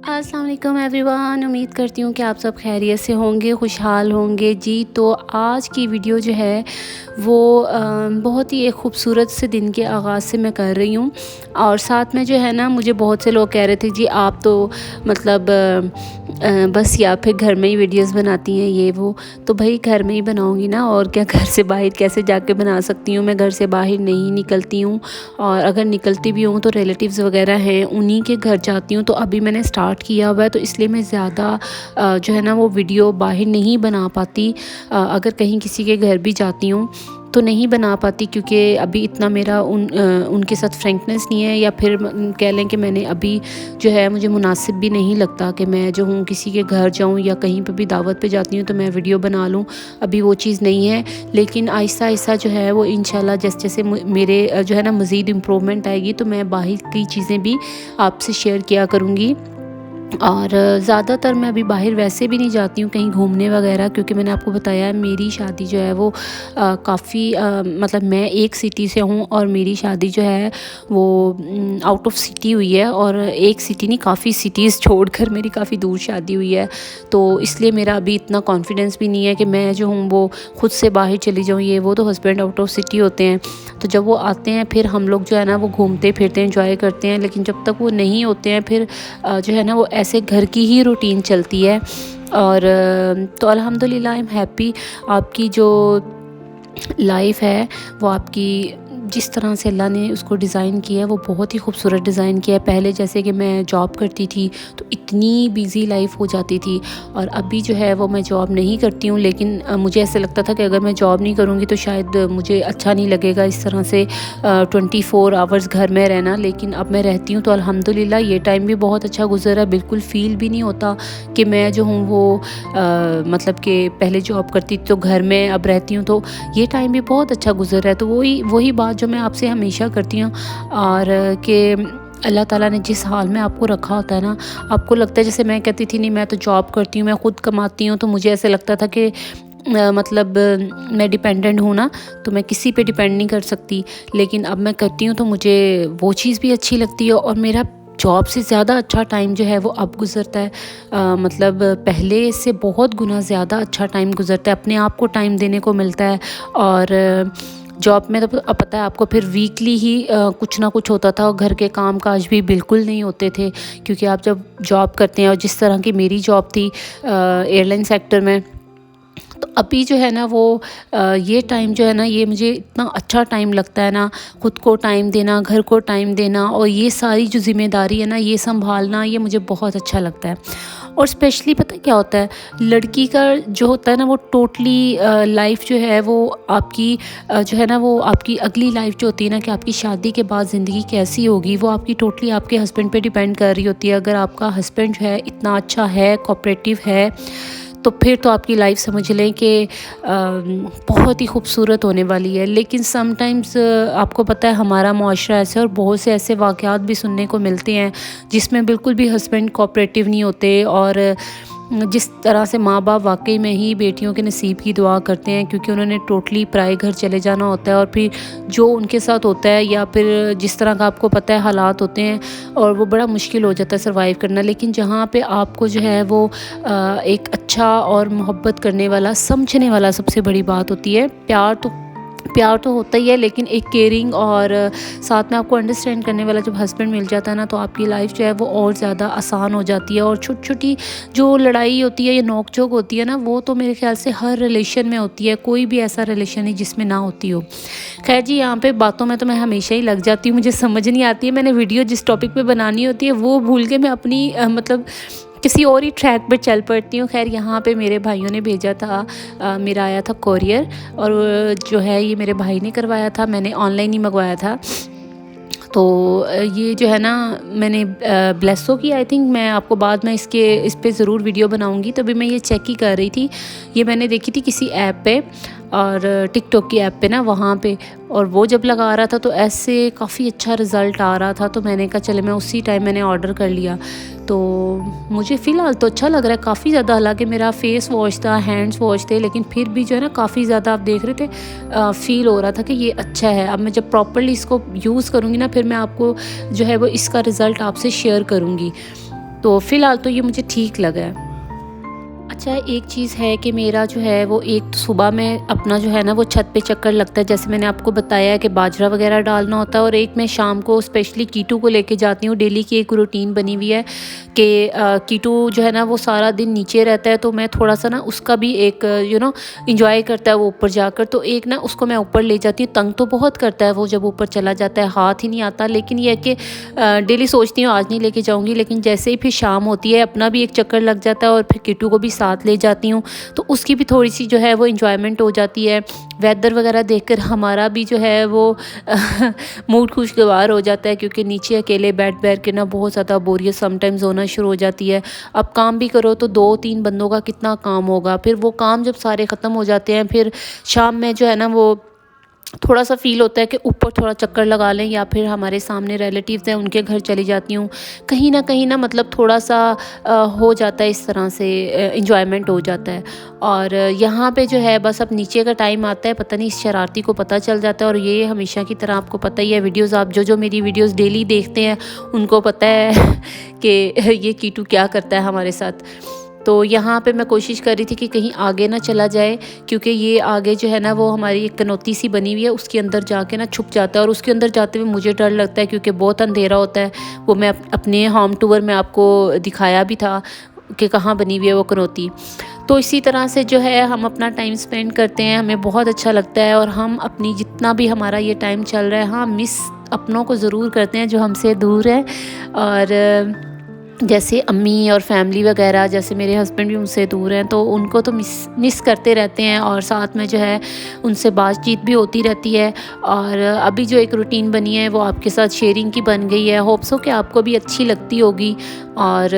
अस्सलाम वालेकुम एवरीवन। उम्मीद करती हूँ कि आप सब खैरियत से होंगे, खुशहाल होंगे जी। तो आज की वीडियो जो है वो बहुत ही एक ख़ूबसूरत से दिन के आगाज़ से मैं कर रही हूँ। और साथ में जो है ना, मुझे बहुत से लोग कह रहे थे जी आप तो मतलब बस या फिर घर में ही वीडियोस बनाती हैं ये वो। तो भाई घर में ही बनाऊँगी ना, और क्या, घर से बाहर कैसे जाके बना सकती हूँ। मैं घर से बाहर नहीं निकलती हूँ, और अगर निकलती भी हूँ तो रिलेटिव्स वगैरह हैं उन्हीं के घर जाती हूँ। तो अभी मैंने स्टार्ट किया हुआ है, तो इसलिए मैं ज़्यादा जो है ना वो वीडियो बाहर नहीं बना पाती। अगर कहीं किसी के घर भी जाती हूँ तो नहीं बना पाती, क्योंकि अभी इतना मेरा उनके साथ फ्रेंकनेस नहीं है, या फिर कह लें कि मैंने अभी जो है मुझे मुनासिब भी नहीं लगता कि मैं जो हूँ किसी के घर जाऊँ या कहीं पर भी दावत पे जाती हूँ तो मैं वीडियो बना लूँ। अभी वो चीज़ नहीं है, लेकिन आहिस्ता आहिस्ता जो है वो इंशाल्लाह जैसे जैसे मेरे जो है ना मज़ीद इम्प्रूवमेंट आएगी तो मैं बाहर की चीज़ें भी आपसे शेयर किया करूँगी। और ज़्यादातर मैं अभी बाहर वैसे भी नहीं जाती हूँ कहीं घूमने वगैरह, क्योंकि मैंने आपको बताया है मेरी शादी जो है वो काफ़ी मतलब मैं एक सिटी से हूँ और मेरी शादी जो है वो आउट ऑफ सिटी हुई है। और एक सिटी नहीं, काफ़ी सिटीज़ छोड़कर मेरी काफ़ी दूर शादी हुई है। तो इसलिए मेरा अभी इतना कॉन्फिडेंस भी नहीं है कि मैं जो हूँ वो ख़ुद से बाहर चली जाऊँ ये वो। तो हस्बैंड आउट ऑफ सिटी होते हैं, तो जब वो आते हैं फिर हम लोग जो है ना वो घूमते फिरते एंजॉय करते हैं। लेकिन जब तक वो नहीं होते हैं फिर जो है ना वो ऐसे घर की ही रूटीन चलती है। और तो अल्हम्दुलिल्लाह आई एम हैप्पी। आपकी जो लाइफ है वो आपकी जिस तरह से अल्लाह ने उसको डिज़ाइन किया है वो बहुत ही खूबसूरत डिज़ाइन किया है। पहले जैसे कि मैं जॉब करती थी तो इतनी बिज़ी लाइफ हो जाती थी, और अभी जो है वो मैं जॉब नहीं करती हूँ। लेकिन मुझे ऐसे लगता था कि अगर मैं जॉब नहीं करूँगी तो शायद मुझे अच्छा नहीं लगेगा इस तरह से 24 आवर्स घर में रहना। लेकिन अब मैं रहती हूँ तो अल्हम्दुलिल्लाह ये टाइम भी बहुत अच्छा गुजरा। बिल्कुल फ़ील भी नहीं होता कि मैं जो हूँ वो मतलब कि पहले जॉब करती थी तो घर में, अब रहती हूँ तो ये टाइम भी बहुत अच्छा गुजर रहा है। तो वही बात जो मैं आपसे हमेशा करती हूँ, और कि अल्लाह ताला ने जिस हाल में आपको रखा होता है ना, आपको लगता है, जैसे मैं कहती थी नहीं मैं तो जॉब करती हूँ, मैं ख़ुद कमाती हूँ, तो मुझे ऐसे लगता था कि मतलब मैं डिपेंडेंट हूँ ना, तो मैं किसी पे डिपेंड नहीं कर सकती। लेकिन अब मैं करती हूँ तो मुझे वो चीज़ भी अच्छी लगती है, और मेरा जॉब से ज़्यादा अच्छा टाइम जो है वो अब गुज़रता है। मतलब पहले से बहुत गुना ज़्यादा अच्छा टाइम गुज़रता है, अपने आप को टाइम देने को मिलता है। और जॉब में तो अब पता है आपको फिर वीकली ही कुछ ना कुछ होता था, और घर के काम काज भी बिल्कुल नहीं होते थे। क्योंकि आप जब जॉब करते हैं, और जिस तरह की मेरी जॉब थी एयरलाइन सेक्टर में, तो अभी जो है ना वो ये टाइम जो है ना ये मुझे इतना अच्छा टाइम लगता है ना। ख़ुद को टाइम देना, घर को टाइम देना, और ये सारी जो ज़िम्मेदारी है ना ये संभालना, ये मुझे बहुत अच्छा लगता है। और स्पेशली पता क्या होता है, लड़की का जो होता है ना वो टोटली लाइफ जो है वो आपकी जो है ना वो आपकी अगली लाइफ जो होती है ना, कि आपकी शादी के बाद ज़िंदगी कैसी होगी, वो आपकी टोटली आपके हस्बैंड पे डिपेंड कर रही होती है। अगर आपका हस्बैंड जो है इतना अच्छा है, कोऑपरेटिव है, तो फिर तो आपकी लाइफ समझ लें कि बहुत ही खूबसूरत होने वाली है। लेकिन समटाइम्स आपको पता है हमारा मुआशरा ऐसा है, और बहुत से ऐसे वाक़यात भी सुनने को मिलते हैं जिसमें बिल्कुल भी हस्बैंड कोऑपरेटिव नहीं होते, और जिस तरह से माँ बाप वाकई में ही बेटियों के नसीब की दुआ करते हैं, क्योंकि उन्होंने टोटली पराए घर चले जाना होता है, और फिर जो उनके साथ होता है या फिर जिस तरह का आपको पता है हालात होते हैं, और वो बड़ा मुश्किल हो जाता है सर्वाइव करना। लेकिन जहाँ पे आपको जो है वो एक अच्छा और मोहब्बत करने वाला, समझने वाला, सबसे बड़ी बात होती है। प्यार तो होता ही है, लेकिन एक केयरिंग और साथ में आपको अंडरस्टैंड करने वाला जब हस्बैंड मिल जाता है ना, तो आपकी लाइफ जो है वो और ज़्यादा आसान हो जाती है। और छोटी छोटी जो लड़ाई होती है या नोक झोंक होती है ना, वो तो मेरे ख्याल से हर रिलेशन में होती है, कोई भी ऐसा रिलेशन नहीं जिसमें ना होती हो। खैर जी, यहाँ पे बातों में तो मैं हमेशा ही लग जाती हूँ, मुझे समझ नहीं आती है। मैंने वीडियो जिस टॉपिक पे बनानी होती है वो भूल के मैं अपनी मतलब किसी और ही ट्रैक पे चल पड़ती हूँ। खैर यहाँ पे मेरे भाइयों ने भेजा था, मेरा आया था कोरियर, और जो है ये मेरे भाई ने करवाया था, मैंने ऑनलाइन ही मंगवाया था। तो ये जो है ना मैंने ब्लेसो की, आई थिंक, मैं आपको बाद में इस पे ज़रूर वीडियो बनाऊंगी। तभी मैं ये चेक ही कर रही थी, ये मैंने देखी थी किसी ऐप पे, और टिकटॉक की ऐप पे ना वहाँ पे, और वो जब लगा रहा था तो ऐसे काफ़ी अच्छा रिज़ल्ट आ रहा था। तो मैंने कहा चले मैं उसी टाइम मैंने ऑर्डर कर लिया। तो मुझे फ़िलहाल तो अच्छा लग रहा है काफ़ी ज़्यादा। हालांकि मेरा फेस वॉश था, हैंड्स वॉश थे, लेकिन फिर भी जो है ना काफ़ी ज़्यादा आप देख रहे थे फ़ील हो रहा था कि ये अच्छा है। अब मैं जब प्रॉपर्ली इसको यूज़ करूँगी ना, फिर मैं आपको जो है वो इसका रिज़ल्ट आपसे शेयर करूँगी। तो फ़िलहाल तो ये मुझे ठीक लगा है। अच्छा, एक चीज़ है कि मेरा जो है वो एक तो सुबह में अपना जो है ना वो छत पे चक्कर लगता है, जैसे मैंने आपको बताया कि बाजरा वगैरह डालना होता है, और एक मैं शाम को स्पेशली कीटू को लेके जाती हूँ। डेली की एक रूटीन बनी हुई है कि कीटू जो है ना वो सारा दिन नीचे रहता है, तो मैं थोड़ा सा ना उसका भी एक इंजॉय करता है वो ऊपर जाकर, तो एक ना उसको मैं ऊपर ले जाती हूँ। तंग तो बहुत करता है वो जब ऊपर चला जाता है, हाथ ही नहीं आता, लेकिन ये है कि डेली सोचती हूँ आज नहीं लेके जाऊँगी, लेकिन जैसे ही फिर शाम होती है अपना भी एक चक्कर लग जाता है और फिर कीटू को भी साथ ले जाती हूँ, तो उसकी भी थोड़ी सी जो है वो इंजॉयमेंट हो जाती है। वेदर वगैरह देखकर हमारा भी जो है वो मूड खुशगवार हो जाता है, क्योंकि नीचे अकेले बैठ बैठ के ना बहुत ज़्यादा बोरियत समटाइम्स होना शुरू हो जाती है। अब काम भी करो तो 2-3 बंदों का कितना काम होगा, फिर वो काम जब सारे ख़त्म हो जाते हैं फिर शाम में जो है ना वो थोड़ा सा फ़ील होता है कि ऊपर थोड़ा चक्कर लगा लें, या फिर हमारे सामने रिलेटिव्स हैं उनके घर चली जाती हूँ। कहीं ना मतलब थोड़ा सा हो जाता है, इस तरह से इंजॉयमेंट हो जाता है। और यहाँ पे जो है बस अब नीचे का टाइम आता है, पता नहीं इस शरारती को पता चल जाता है, और ये हमेशा की तरह आपको पता ही है, वीडियोज़ आप जो मेरी वीडियोज़ डेली देखते हैं उनको पता है कि ये कीटू क्या करता है हमारे साथ। तो यहाँ पे मैं कोशिश कर रही थी कि कहीं आगे ना चला जाए, क्योंकि ये आगे जो है ना वो हमारी एक कनौती सी बनी हुई है, उसके अंदर जाके ना छुप जाता है, और उसके अंदर जाते हुए मुझे डर लगता है क्योंकि बहुत अंधेरा होता है। वो मैं अपने होम टूर में आपको दिखाया भी था कि कहाँ बनी हुई है वो कनौती। तो इसी तरह से जो है हम अपना टाइम स्पेंड करते हैं, हमें बहुत अच्छा लगता है, और हम अपनी जितना भी हमारा ये टाइम चल रहा है, हाँ मिस अपनों को ज़रूर करते हैं जो हमसे दूर है। और जैसे अम्मी और फैमिली वगैरह, जैसे मेरे हस्बैंड भी मुझसे दूर हैं, तो उनको तो मिस करते रहते हैं, और साथ में जो है उनसे बातचीत भी होती रहती है। और अभी जो एक रूटीन बनी है वो आपके साथ शेयरिंग की बन गई है, होप सो कि आपको भी अच्छी लगती होगी। और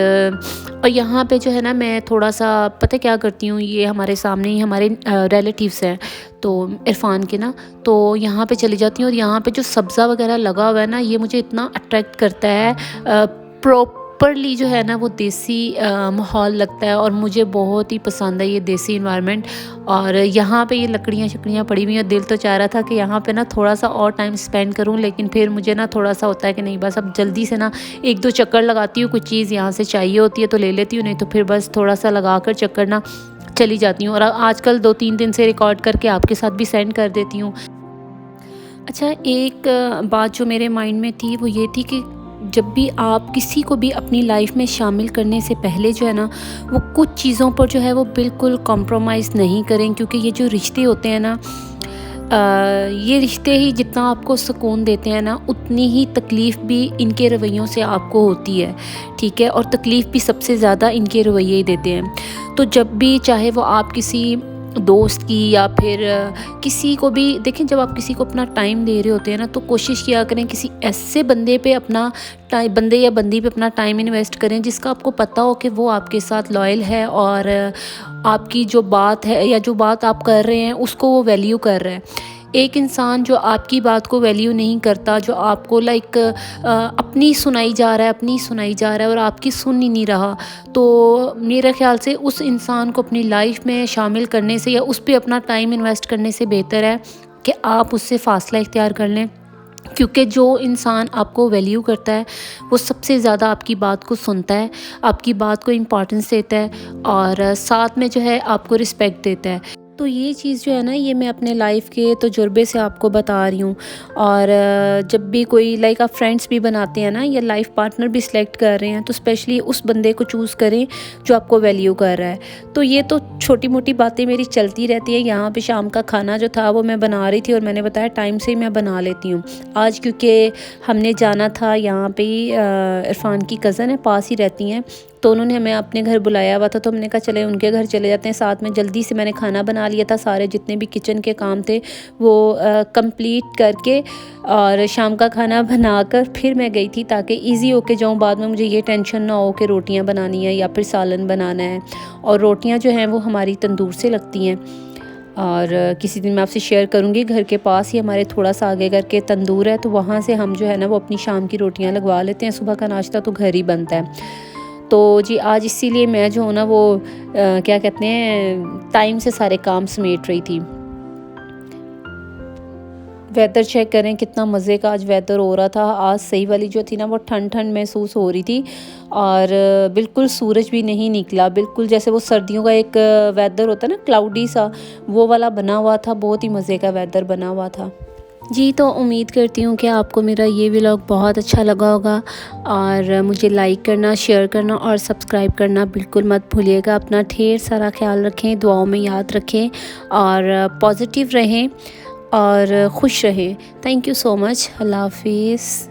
यहाँ पे जो है ना मैं थोड़ा सा पता क्या करती हूँ, ये हमारे सामने ही हमारे रिलेटिव्स हैं तो इरफान के ना, तो यहाँ पे चली जाती हूँ, और यहाँ पे जो सब्ज़ा वगैरह लगा हुआ है ना ये मुझे इतना अट्रैक्ट करता है। प्रॉपरली जो है ना वो देसी माहौल लगता है, और मुझे बहुत ही पसंद है ये देसी इन्वायरमेंट। और यहाँ पे ये लकड़ियाँ शकड़ियाँ पड़ी हुई हैं, दिल तो चाह रहा था कि यहाँ पे ना थोड़ा सा और टाइम स्पेंड करूँ, लेकिन फिर मुझे ना थोड़ा सा होता है कि नहीं, बस अब जल्दी से ना 1-2 चक्कर लगाती हूँ, कुछ चीज़ यहाँ से चाहिए होती है तो ले लेती हूँ, नहीं तो फिर बस थोड़ा सा लगा कर चक्कर ना चली जाती हूँ। और आजकल 2-3 दिन से रिकॉर्ड करके आपके साथ भी सेंड कर देती हूँ। अच्छा, एक बात जो मेरे माइंड में थी वो ये थी कि जब भी आप किसी को भी अपनी लाइफ में शामिल करने से पहले जो है ना वो कुछ चीज़ों पर जो है वो बिल्कुल कॉम्प्रोमाइज़ नहीं करें, क्योंकि ये जो रिश्ते होते हैं ना ये रिश्ते ही जितना आपको सुकून देते हैं ना उतनी ही तकलीफ़ भी इनके रवैयों से आपको होती है, ठीक है। और तकलीफ़ भी सबसे ज़्यादा इनके रवैये ही देते हैं। तो जब भी चाहे वो आप किसी दोस्त की या फिर किसी को भी देखें, जब आप किसी को अपना टाइम दे रहे होते हैं ना तो कोशिश किया करें किसी ऐसे बंदे पे अपना बंदे या बंदी पे अपना टाइम इन्वेस्ट करें जिसका आपको पता हो कि वो आपके साथ लॉयल है, और आपकी जो बात है या जो बात आप कर रहे हैं उसको वो वैल्यू कर रहा है। एक इंसान जो आपकी बात को वैल्यू नहीं करता, जो आपको अपनी सुनाई जा रहा है, अपनी सुनाई जा रहा है और आपकी सुन ही नहीं रहा, तो मेरे ख़्याल से उस इंसान को अपनी लाइफ में शामिल करने से या उस पे अपना टाइम इन्वेस्ट करने से बेहतर है कि आप उससे फ़ासला इख्तियार कर लें। क्योंकि जो इंसान आपको वैल्यू करता है वो सबसे ज़्यादा आपकी बात को सुनता है, आपकी बात को इम्पोर्टेंस देता है, और साथ में जो है आपको रिस्पेक्ट देता है। तो ये चीज़ जो है ना ये मैं अपने लाइफ के तजुर्बे से आपको बता रही हूँ। और जब भी कोई आप फ्रेंड्स भी बनाते हैं ना या लाइफ पार्टनर भी सिलेक्ट कर रहे हैं तो स्पेशली उस बंदे को चूज़ करें जो आपको वैल्यू कर रहा है। तो ये तो छोटी मोटी बातें मेरी चलती रहती हैं। यहाँ पे शाम का खाना जो था वो मैं बना रही थी, और मैंने बताया टाइम से ही मैं बना लेती हूँ। आज क्योंकि हमने जाना था, यहाँ पे ही इरफान की कज़न है, पास ही रहती हैं, तो उन्होंने हमें अपने घर बुलाया हुआ था, तो हमने कहा चले उनके घर चले जाते हैं। साथ में जल्दी से मैंने खाना बना लिया था, सारे जितने भी किचन के काम थे वो कंप्लीट करके और शाम का खाना बनाकर फिर मैं गई थी ताकि इजी होके जाऊँ, बाद में मुझे ये टेंशन ना हो कि रोटियां बनानी है या फिर सालन बनाना है। और रोटियां जो हैं वो हमारी तंदूर से लगती हैं, और किसी दिन मैं आपसे शेयर करूँगी। घर के पास ही हमारे थोड़ा सा आगे करके तंदूर है, तो वहाँ से हम जो है ना वो अपनी शाम की रोटियाँ लगवा लेते हैं। सुबह का नाश्ता तो घर ही बनता है। तो जी आज इसीलिए मैं जो हूँ ना वो क्या कहते हैं टाइम से सारे काम समेट रही थी। वेदर चेक करें कितना मज़े का आज वेदर हो रहा था। आज सही वाली जो थी ना वो ठंड ठंड महसूस हो रही थी और बिल्कुल सूरज भी नहीं निकला, बिल्कुल जैसे वो सर्दियों का एक वेदर होता है ना क्लाउडी सा, वो वाला बना हुआ था। बहुत ही मज़े का वेदर बना हुआ था जी। तो उम्मीद करती हूँ कि आपको मेरा ये व्लॉग बहुत अच्छा लगा होगा और मुझे लाइक करना, शेयर करना और सब्सक्राइब करना बिल्कुल मत भूलिएगा। अपना ढेर सारा ख्याल रखें, दुआओं में याद रखें और पॉजिटिव रहें और खुश रहें। Thank you so much. Allah हाफिज़।